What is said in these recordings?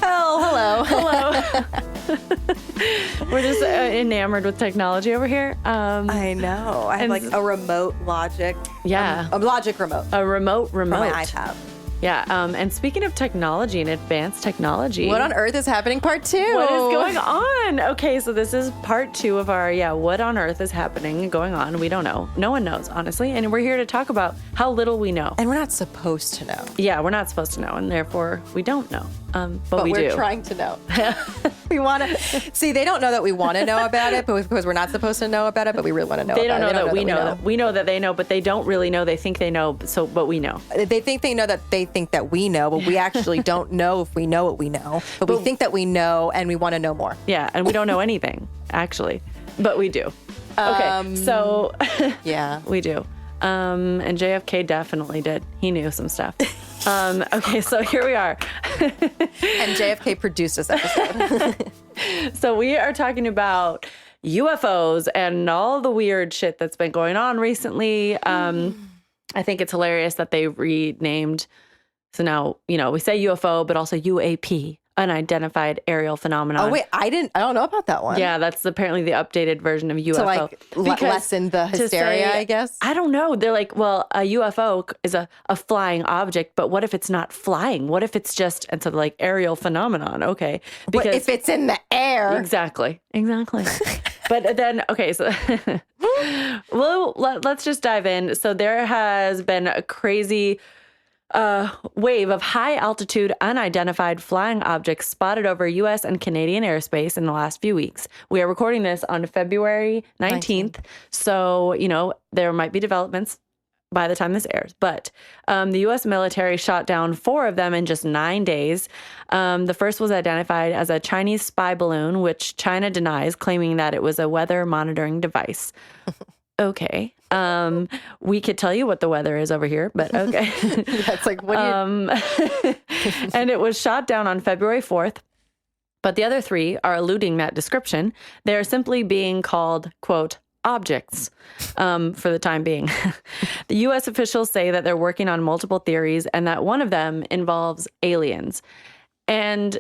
Hello. We're just enamored with technology over here. I know. I have like a remote Logic. Yeah. A Logic remote. A remote. For my iPad. Yeah. And speaking of technology and advanced technology. What on earth is happening? Part 2. What is going on? Okay, so this is part 2 of our, what on earth is happening and going on? We don't know. No one knows, honestly. And we're here to talk about how little we know. And we're not supposed to know. Yeah, we're not supposed to know. And therefore, we don't know. But we we're do. Trying to know. We want to see. They don't know that we want to know about it, but because we're not supposed to know about it, but we really want to know. They don't know that we know. We know that they know, but they don't really know. They think they know. But we know. They think they know that they think that we know, but we actually don't know if we know what we know. But we think that we know, and we want to know more. Yeah, and we don't know anything actually, but we do. Okay, so yeah, we do. And JFK definitely did. He knew some stuff. Okay, so here we are. And JFK produced this episode. So we are talking about UFOs and all the weird shit that's been going on recently. I think it's hilarious that they renamed. So now, we say UFO, but also UAP, unidentified aerial phenomenon. Oh, wait, I don't know about that one. Yeah, that's apparently the updated version of UFO. To lessen the hysteria, I guess. I don't know. They're like, well, a UFO is a flying object, but what if it's not flying? What if it's just, and so like aerial phenomenon? Okay. Because what if it's in the air? Exactly. But then, okay, so well, let's just dive in. So there has been a crazy wave of high-altitude, unidentified flying objects spotted over U.S. and Canadian airspace in the last few weeks. We are recording this on February 19th, so, there might be developments by the time this airs. But the U.S. military shot down 4 of them in just 9 days. The first was identified as a Chinese spy balloon, which China denies, claiming that it was a weather monitoring device. Okay. We could tell you what the weather is over here, but okay. That's like, what do you... And it was shot down on February 4th. But the other 3 are eluding that description. They're simply being called, quote, objects for the time being. The U.S. officials say that they're working on multiple theories and that one of them involves aliens. And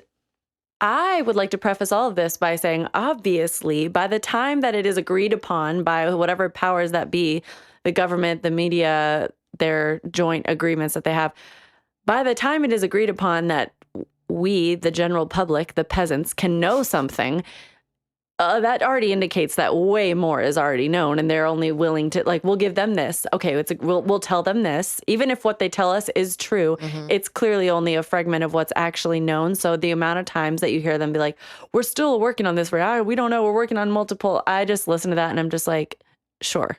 I would like to preface all of this by saying, obviously, by the time that it is agreed upon by whatever powers that be, the government, the media, their joint agreements that they have, by the time it is agreed upon that we, the general public, the peasants, can know something, that already indicates that way more is already known, and they're only willing to, like, we'll give them this. Okay, we'll tell them this. Even if what they tell us is true, it's clearly only a fragment of what's actually known. So the amount of times that you hear them be like, we're still working on this, we don't know, we're working on multiple. I just listen to that and I'm just like, sure.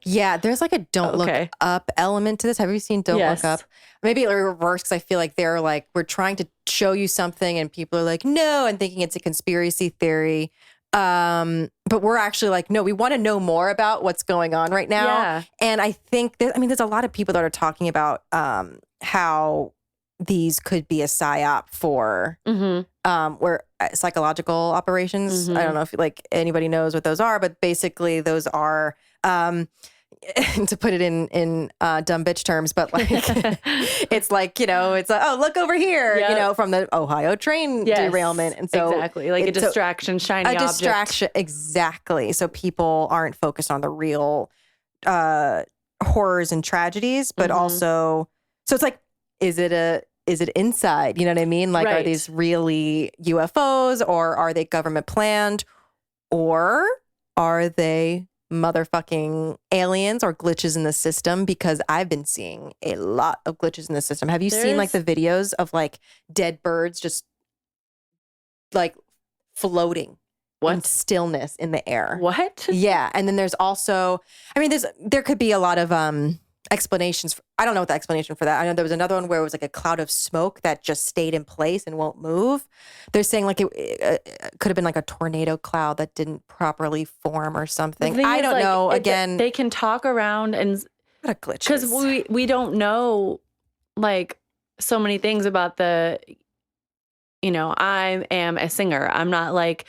Yeah, there's like a don't look up element to this. Have you seen Don't Look Up? Maybe it reverse, because I feel like they're like, we're trying to show you something and people are like, no, and thinking it's a conspiracy theory. But we're actually like, no, we want to know more about what's going on right now. Yeah. And I think there's a lot of people that are talking about how these could be a psyop for where psychological operations. I don't know if like anybody knows what those are, but basically those are to put it in dumb bitch terms, but like it's like, it's oh, look over here, from the Ohio train derailment. And so exactly, like a distraction, shiny object. Distraction, exactly. So people aren't focused on the real horrors and tragedies, but also, so it's like, is it inside? You know what I mean? Like, are these really UFOs, or are they government planned, or are they motherfucking aliens or glitches in the system? Because I've been seeing a lot of glitches in the system. Have you seen like the videos of like dead birds just like floating in stillness in the air? What? Yeah. And then there's also, there could be a lot of explanations. I don't know what the explanation for that. I know there was another one where it was like a cloud of smoke that just stayed in place and won't move. They're saying like it could have been like a tornado cloud that didn't properly form or something. I don't know. Again, they can talk around and what a glitch, because we don't know like so many things about the. I am a singer. I'm not like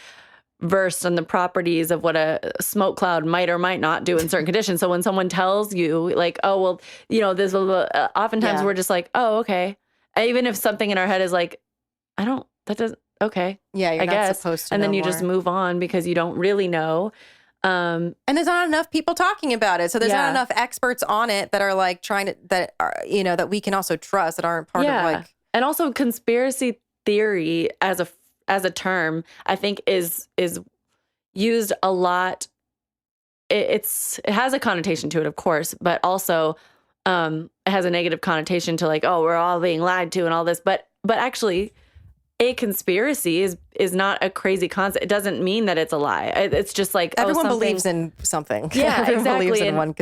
versed on the properties of what a smoke cloud might or might not do in certain conditions. So when someone tells you like, oh, well, this will, oftentimes we're just like, oh, okay. Even if something in our head is like, that doesn't, okay. Yeah, you're I not guess. supposed to And then know you just more. move on because you don't really know. And there's not enough people talking about it. So there's Yeah. not enough experts on it that are like that are, that we can also trust, that aren't part of like. And also conspiracy theory as a term, I think is used a lot. It has a connotation to it, of course, but also it has a negative connotation to like, oh, we're all being lied to and all this. But actually, a conspiracy is not a crazy concept. It doesn't mean that it's a lie. It's just like everyone believes in something. Yeah, everyone exactly. believes in one,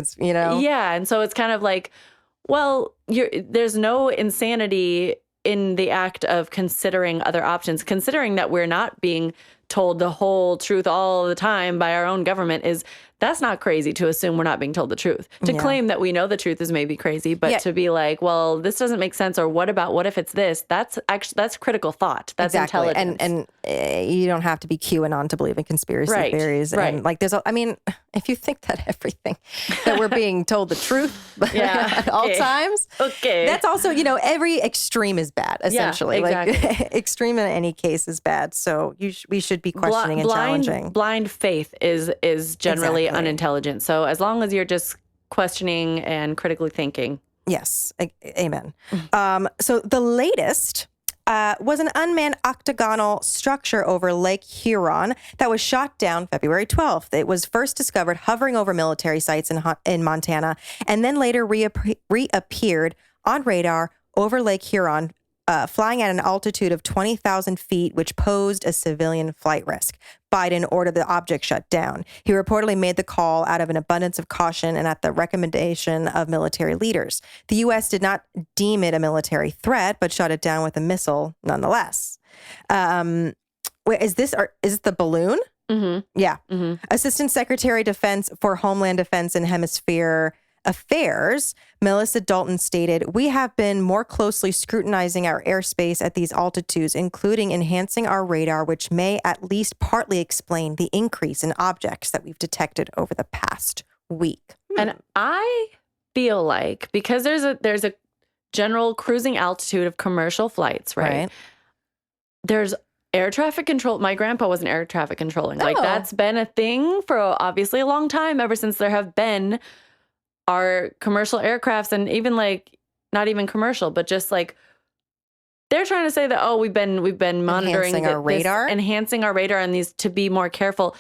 Yeah, and so it's kind of like, well, there's no insanity in the act of considering other options, considering that we're not being told the whole truth all the time by our own government. That's not crazy to assume we're not being told the truth. To claim that we know the truth is maybe crazy, but to be like, well, this doesn't make sense, or what if it's this? That's critical thought. That's intelligence. And you don't have to be QAnon to believe in conspiracy theories. Right. And like if you think that everything that we're being told the truth at all times, that's also, every extreme is bad, essentially. Yeah, exactly. Like extreme in any case is bad. So we should be questioning and challenging. Blind faith is generally unintelligent. So as long as you're just questioning and critically thinking. Yes. Amen. So the latest was an unmanned octagonal structure over Lake Huron that was shot down February 12th. It was first discovered hovering over military sites in Montana, and then later reappeared on radar over Lake Huron, flying at an altitude of 20,000 feet, which posed a civilian flight risk. Biden ordered the object shut down. He reportedly made the call out of an abundance of caution and at the recommendation of military leaders. The U.S. did not deem it a military threat, but shot it down with a missile nonetheless. Wait, is this the balloon? Mm-hmm. Yeah. Mm-hmm. Assistant Secretary of Defense for Homeland Defense and Hemisphere Affairs, Melissa Dalton stated, "We have been more closely scrutinizing our airspace at these altitudes, including enhancing our radar, which may at least partly explain the increase in objects that we've detected over the past week." And I feel like because there's a general cruising altitude of commercial flights, right? There's air traffic control. My grandpa was an air traffic controlling. Like that's been a thing for obviously a long time, ever since there have been our commercial aircrafts, and even like not even commercial, but just like they're trying to say that, we've been monitoring our radar, enhancing our radar and these to be more careful.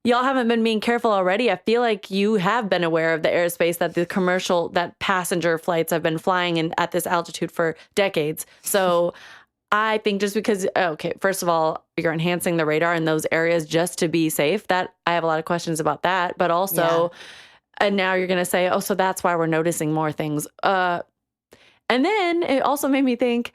Y'all haven't been being careful already. I feel like you have been aware of the airspace that passenger flights have been flying in at this altitude for decades. So I think just because, first of all, you're enhancing the radar in those areas just to be safe, that I have a lot of questions about that, but also, and now you're going to say, so that's why we're noticing more things. And then it also made me think,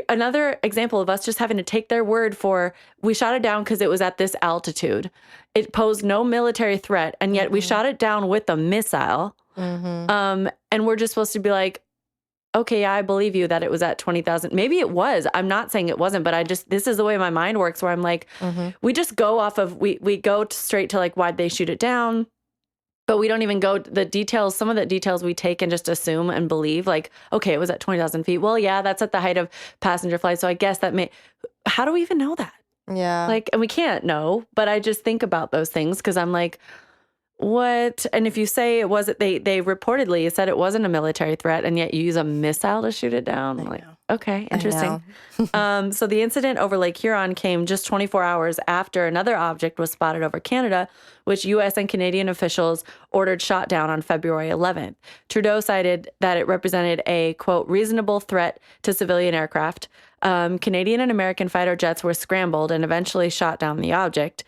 another example of us just having to take their word for, we shot it down because it was at this altitude. It posed no military threat, and yet we shot it down with a missile. And we're just supposed to be like, okay, yeah, I believe you that it was at 20,000. Maybe it was. I'm not saying it wasn't, but this is the way my mind works, where I'm like, we just go off of, we go straight to like, why'd they shoot it down? But we don't even go the details. Some of the details we take and just assume and believe, like, okay, it was at 20,000 feet. Well, yeah, that's at the height of passenger flight. So I guess how do we even know that? Yeah. Like, and we can't know, but I just think about those things because I'm like, what? And if you say it wasn't, they reportedly said it wasn't a military threat, and yet you use a missile to shoot it down. I'm like, okay, interesting. So the incident over Lake Huron came just 24 hours after another object was spotted over Canada, which U.S. and Canadian officials ordered shot down on February 11th. Trudeau cited that it represented a, quote, reasonable threat to civilian aircraft. Canadian and American fighter jets were scrambled and eventually shot down the object.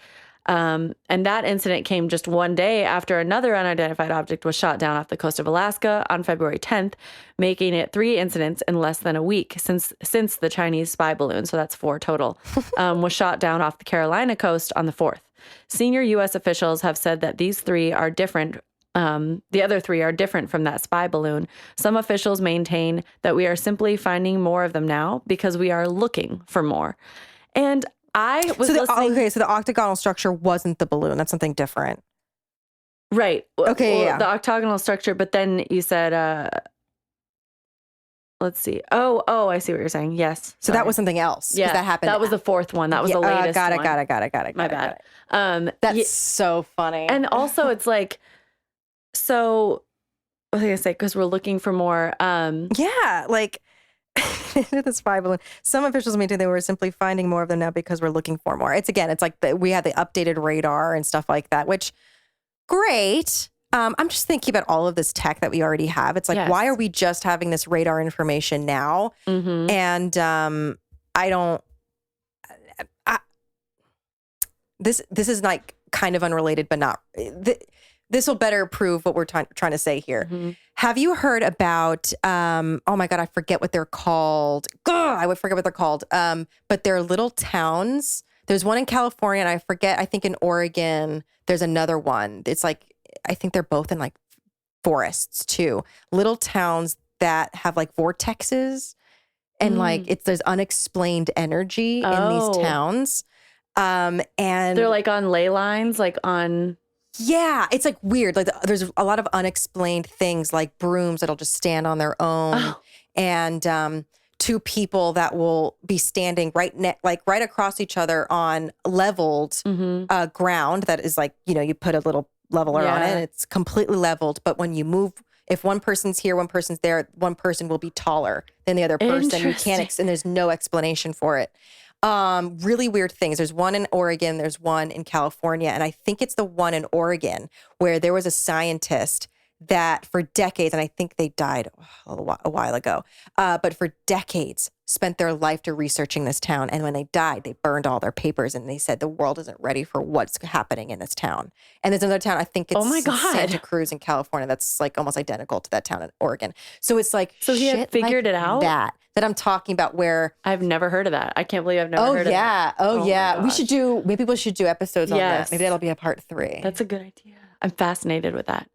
And that incident came just one day after another unidentified object was shot down off the coast of Alaska on February 10th, making it 3 incidents in less than a week since the Chinese spy balloon, so that's 4 total, was shot down off the Carolina coast on the 4th. Senior U.S. officials have said that these 3 are different. The other 3 are different from that spy balloon. Some officials maintain that we are simply finding more of them now because we are looking for more. And I was listening. So the octagonal structure wasn't the balloon. That's something different. Right. Okay, yeah. The octagonal structure, but then you said let's see. Oh, I see what you're saying. Yes. So that was something else. 'Cause Yeah, that happened. That was the fourth one. That was the latest Got it. one. My bad. That's so funny. And also it's like, so what was I going to say? Because we're looking for more. Yeah, like the spy balloon. Some officials maintain they were simply finding more of them now because we're looking for more. It's like we had the updated radar and stuff like that, which great. I'm just thinking about all of this tech that we already have. It's like, why are we just having this radar information now? Mm-hmm. And this is like kind of unrelated, but not. This will better prove what we're trying to say here. Mm-hmm. Have you heard about, oh my God, I forget what they're called. I would forget what they're called. But they're little towns. There's one in California and I think in Oregon, there's another one. It's like, I think they're both in like forests too. Little towns that have like vortexes and like there's unexplained energy in these towns. And they're like on ley lines, like on... Yeah, it's like weird. Like there's a lot of unexplained things like brooms that'll just stand on their own and two people that will be standing right across each other on leveled ground that is like, you put a little leveler on it and it's completely leveled. But when you move, if one person's here, one person's there, one person will be taller than the other person. You can't, and there's no explanation for it. Really weird things. There's one in Oregon, there's one in California, and I think it's the one in Oregon where there was a scientist that for decades, and I think they died a while ago, but for decades spent their life to researching this town. And when they died, they burned all their papers and they said the world isn't ready for what's happening in this town. And there's another town, I think it's Santa Cruz in California, that's like almost identical to that town in Oregon. So it's like, so he had figured it out? That I'm talking about where... I've never heard of that. I can't believe I've never heard of that. Oh yeah. Maybe we should do episodes on this. Maybe that'll be a part 3. That's a good idea. I'm fascinated with that.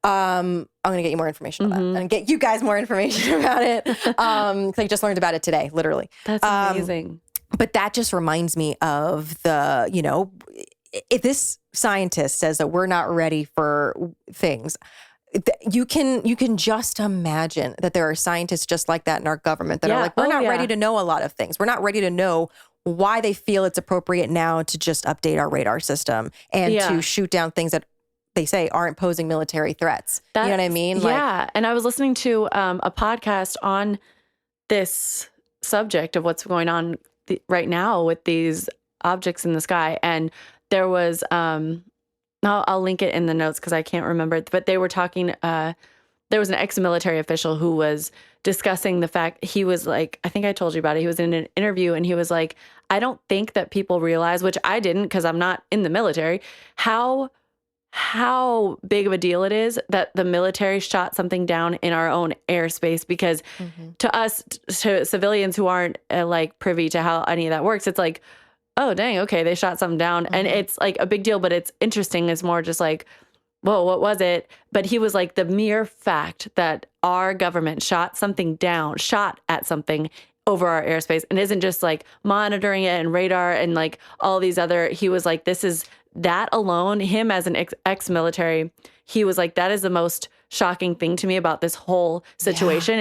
I'm going to get you more information on that and get you guys more information about it. 'Cause I just learned about it today, literally. That's amazing. But that just reminds me of the, if this scientist says that we're not ready for things, you can just imagine that there are scientists just like that in our government that are like, we're not ready to know a lot of things. We're not ready to know why they feel it's appropriate now to just update our radar system and to shoot down things that they say aren't posing military threats. You know what I mean? And I was listening to a podcast on this subject of what's going on right now with these objects in the sky. And there was, I'll link it in the notes because I can't remember it, but they were talking, there was an ex-military official who was discussing the fact, he was like, I think I told you about it. He was in an interview and he was like, I don't think that people realize, which I didn't because I'm not in the military, how big of a deal it is that the military shot something down in our own airspace, because to us, to civilians who aren't like privy to how any of that works, it's like, oh, dang, okay, they shot something down. And it's like a big deal, but it's interesting. It's more just like, whoa, what was it? But he was like, the mere fact that our government shot at something over our airspace and isn't just like monitoring it and radar and like all these other, he was like, this is that alone, him as an ex-military, he was like, that is the most shocking thing to me about this whole situation.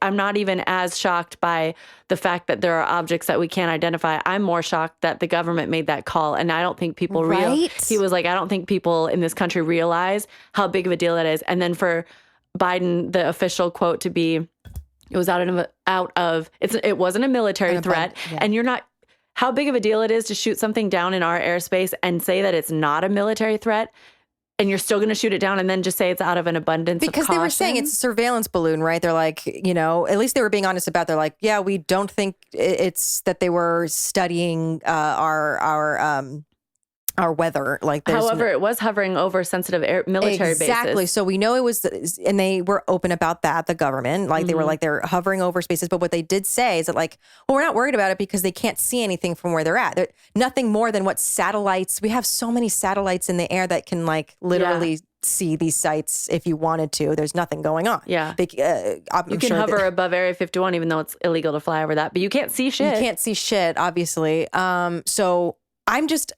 I'm not even as shocked by the fact that there are objects that we can't identify. I'm more shocked that the government made that call. And I don't think people he was like, I don't think people in this country realize how big of a deal that is. And then for Biden, the official quote to be, it was it wasn't a military threat. And you're not, how big of a deal it is to shoot something down in our airspace and say that it's not a military threat, and you're still going to shoot it down and then just say it's out of an abundance of caution. Because they were saying it's a surveillance balloon, right? They're like, at least they were being honest about, they're like, yeah, we don't think it's that they were studying our weather. Like, however, it was hovering over sensitive military bases. Exactly. So we know it was, and they were open about that, the government. Like, they were like, they're hovering over spaces. But what they did say is that, like, well, we're not worried about it because they can't see anything from where they're at. They're nothing more than what satellites, we have so many satellites in the air that can, like, literally see these sites if you wanted to. There's nothing going on. Yeah. You can hover above Area 51, even though it's illegal to fly over that, but you can't see shit. You can't see shit, obviously. So I'm just,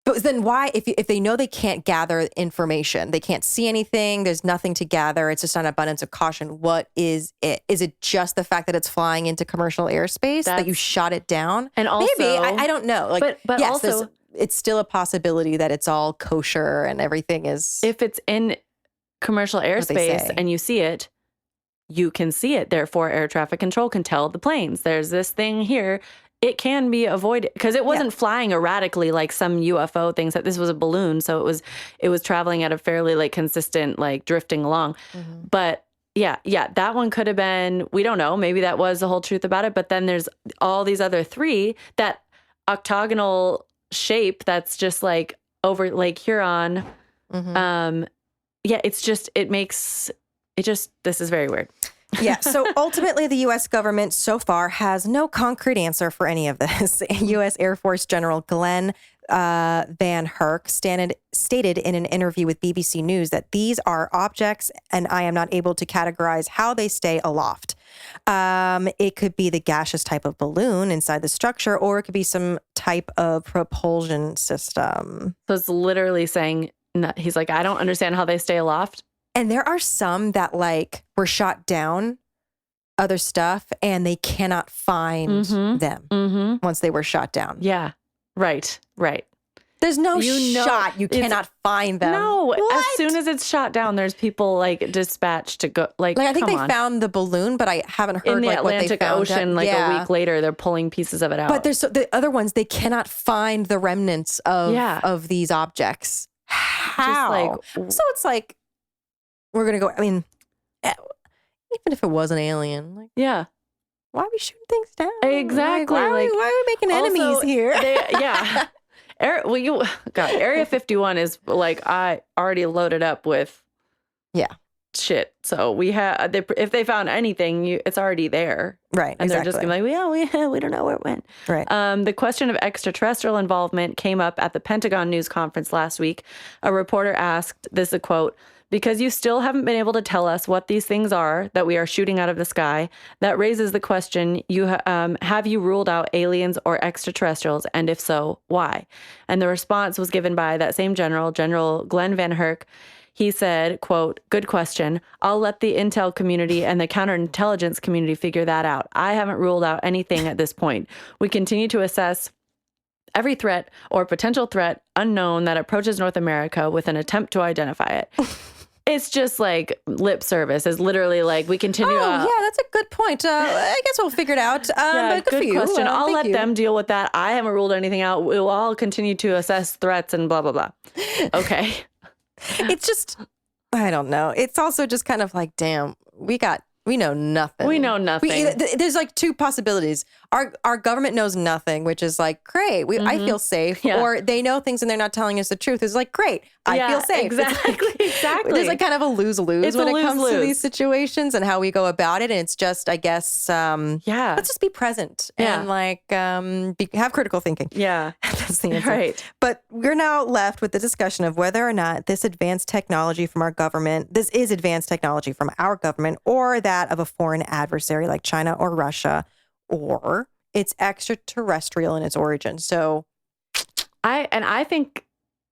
But then why, if they know they can't gather information, they can't see anything, there's nothing to gather, it's just an abundance of caution, what is it? Is it just the fact that it's flying into commercial airspace that you shot it down? And also, maybe, I don't know. Like, but yes, also, it's still a possibility that it's all kosher and everything is. If it's in commercial airspace and you see it, you can see it. Therefore, air traffic control can tell the planes, there's this thing here. It can be avoided because it wasn't flying erratically like some UFO things. That this was a balloon, so it was traveling at a fairly like consistent, like drifting along. Mm-hmm. But yeah, that one could have been. We don't know. Maybe that was the whole truth about it. But then there's all these other three, that octagonal shape that's just like over Lake Huron. Mm-hmm. This is very weird. Yeah. So ultimately, the U.S. government so far has no concrete answer for any of this. U.S. Air Force General Glenn Van Herk stated in an interview with BBC News that these are objects and I am not able to categorize how they stay aloft. It could be the gaseous type of balloon inside the structure, or it could be some type of propulsion system. So it's literally saying, he's like, I don't understand how they stay aloft. And there are some that like were shot down, other stuff, and they cannot find them once they were shot down. Yeah. Right. There's no shot. You cannot find them. No. What? As soon as it's shot down, there's people like dispatched to go. Like I think they found the balloon, but I haven't heard in the like Atlantic what they found. Ocean. A week later, they're pulling pieces of it out. But there's the other ones. They cannot find the remnants of these objects. How? So it's like, we're going to go, I mean, even if it was an alien, like, why are we shooting things down? Exactly. Like, why are we making enemies here? Area 51 is like, I already loaded up with shit. So we have, if they found anything, it's already there. Right. And they're just gonna be like, we don't know where it went. Right. The question of extraterrestrial involvement came up at the Pentagon news conference last week. A reporter asked, this is a quote, "Because you still haven't been able to tell us what these things are that we are shooting out of the sky, that raises the question, have you ruled out aliens or extraterrestrials? And if so, why?" And the response was given by that same General Glenn Van Herk. He said, quote, "Good question. I'll let the intel community and the counterintelligence community figure that out. I haven't ruled out anything at this point. We continue to assess every threat or potential threat unknown that approaches North America with an attempt to identify it." It's just like lip service. Is literally like, we continue. Yeah, that's a good point. I guess we'll figure it out. But good for you. Question. I'll let them deal with that. I haven't ruled anything out. We'll all continue to assess threats and blah, blah, blah. Okay. It's just, I don't know. It's also just kind of like, damn, we know nothing. We know nothing. There's like two possibilities. Our government knows nothing, which is like, great. I feel safe. Yeah. Or they know things and they're not telling us the truth. It's like, great. I feel safe. Exactly. Exactly. There's like kind of a lose-lose when it comes to these situations and how we go about it. And it's just, I guess, let's just be present and like have critical thinking. Yeah. That's the answer. Right. But we're now left with the discussion of whether or not this is advanced technology from our government, or that of a foreign adversary like China or Russia, or it's extraterrestrial in its origin. So I think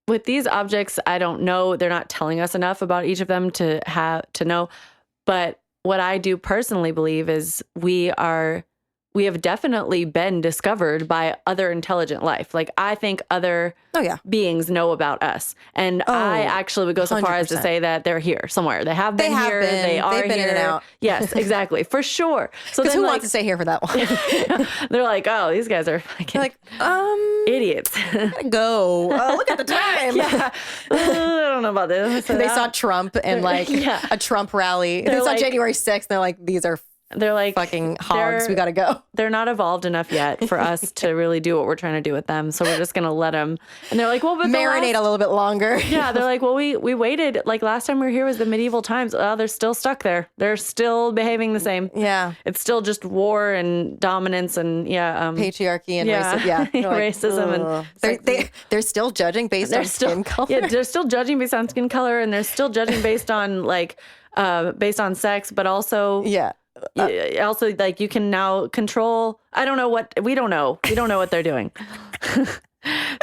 with these objects, I don't know, they're not telling us enough about each of them to know. But what I do personally believe is we have definitely been discovered by other intelligent life. Like, I think other beings know about us. And I actually would go so far as to say that they're here somewhere. They have been here. They are They've been here. in and out. Yes, exactly. For sure. So then, who wants to stay here for that one? They're like, oh, these guys are fucking idiots. Gotta go. Look at the time. I don't know about this. They saw Trump and like a Trump rally. They saw January 6th. And they're like, they're like fucking hogs. We got to go. They're not evolved enough yet for us to really do what we're trying to do with them. So we're just going to let them. And they're like, well, but marinate a little bit longer. Yeah. They're like, well, we waited. Like last time we were here was the medieval times. Oh, they're still stuck there. They're still behaving the same. Yeah. It's still just war and dominance and patriarchy and racism. Yeah. Racism. And they're still judging based on skin color. Yeah. They're still judging based on skin color, and they're still judging based on based on sex, but also also like you can now control. I don't know what we don't know what they're doing.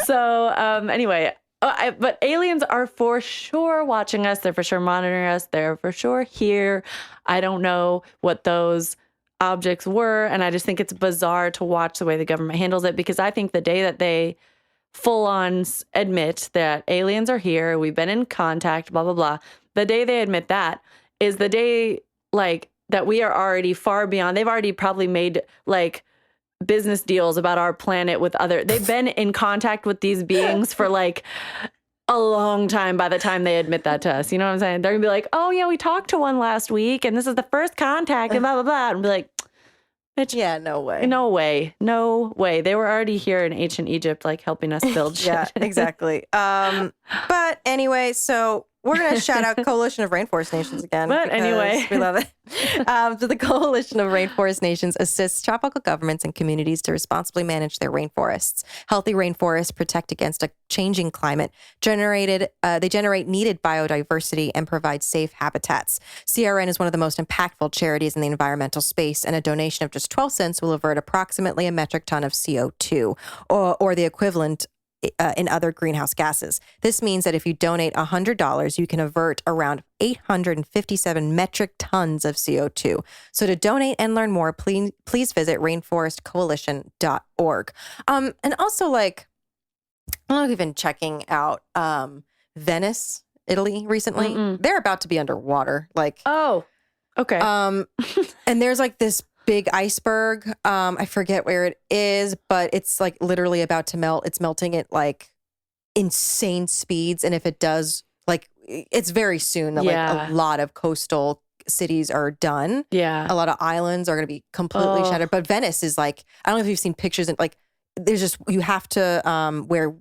So anyway, but aliens are for sure watching us. They're for sure monitoring us. They're for sure here. I don't know what those objects were. And I just think it's bizarre to watch the way the government handles it, because I think the day that they full on admit that aliens are here, we've been in contact, blah, blah, blah. The day they admit that is the day like that we are already far beyond. They've already probably made like business deals about our planet with they've been in contact with these beings for like a long time by the time they admit that to us. You know what I'm saying? They're gonna be like, oh yeah, we talked to one last week and this is the first contact and blah, blah, blah. And be like, bitch, Yeah, no way. no way. No way. They were already here in ancient Egypt, like helping us build shit. Yeah, exactly. But anyway, so we're going to shout out Coalition of Rainforest Nations again. But anyway. We love it. So the Coalition of Rainforest Nations assists tropical governments and communities to responsibly manage their rainforests. Healthy rainforests protect against a changing climate. They generate needed biodiversity and provide safe habitats. CRN is one of the most impactful charities in the environmental space, and a donation of just 12 cents will avert approximately a metric ton of CO2, or the equivalent in other greenhouse gases. This means that if you donate $100, you can avert around 857 metric tons of CO2. So to donate and learn more, please visit rainforestcoalition.org. And also, like, I don't know if you've been checking out Venice, Italy recently. Mm-mm. They're about to be underwater. Like, oh, okay. and there's like this big iceberg. I forget where it is, but it's like literally about to melt. It's melting at like insane speeds. And if it does, like, it's very soon that like a lot of coastal cities are done. Yeah. A lot of islands are going to be completely shattered. But Venice is like, I don't know if you've seen pictures, and like, there's just, you have to wear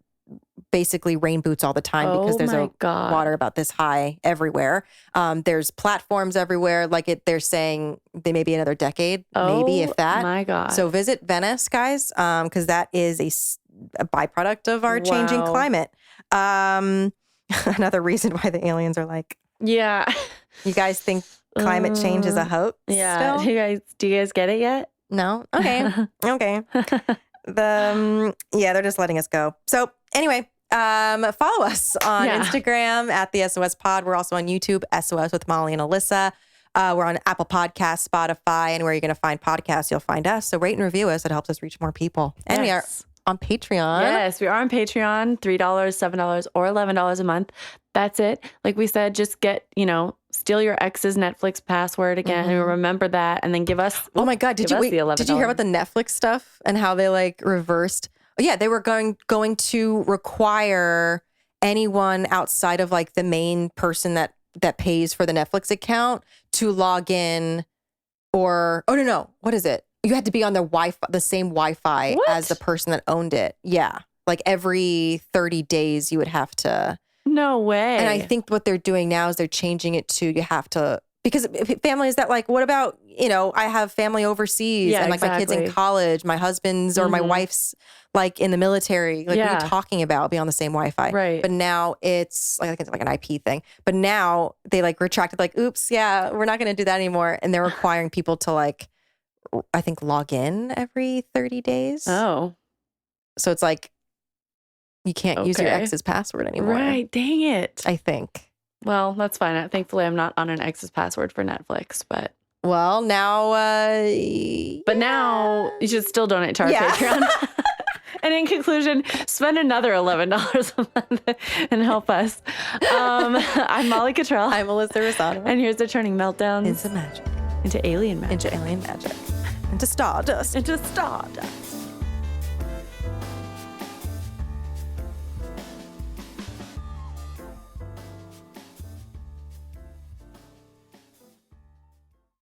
basically rain boots all the time because there's water about this high everywhere. There's platforms everywhere. Like they're saying they may be another decade, maybe if that. My God. So visit Venice, guys, because that is a byproduct of our changing climate. Another reason why the aliens are like, yeah. You guys think climate change is a hoax? Yeah. Still? Do you guys get it yet? No. Okay. Okay. They're just letting us go. So anyway, follow us on Instagram at the SOS Pod. We're also on YouTube, SOS with Molly and Alyssa. We're on Apple Podcasts, Spotify, and where you're going to find podcasts, you'll find us. So rate and review us. It helps us reach more people. And we are on Patreon. Yes, we are on Patreon, $3, $7, or $11 a month. That's it. Like we said, just steal your ex's Netflix password again and remember that, and then give us. Oh my God. Did you hear about the Netflix stuff and how they like reversed? Yeah, they were going to require anyone outside of like the main person that pays for the Netflix account to log in, or no, what is it? You had to be on the same Wi-Fi as the person that owned it. Yeah, like every 30 days you would have to. No way. And I think what they're doing now is they're changing it to you have to, because families that like, what about, I have family overseas and like my kids in college, my husband's or my wife's like in the military. Like what are you talking about? Be on the same Wi-Fi. Right. But now it's like, I think it's like an IP thing. But now they like retracted like, oops, yeah, we're not going to do that anymore. And they're requiring people to like, I think log in every 30 days. Oh. So it's like, you can't use your ex's password anymore. Right. Dang it. I think. Well, that's fine. Thankfully, I'm not on an ex's password for Netflix, but. Well, now. But now you should still donate to our Patreon. And in conclusion, spend another $11 a month and help us. I'm Molly Cottrell. I'm Alyssa Rosado. And here's the turning meltdowns into magic. Into alien magic. Into alien magic. Into stardust. Into stardust.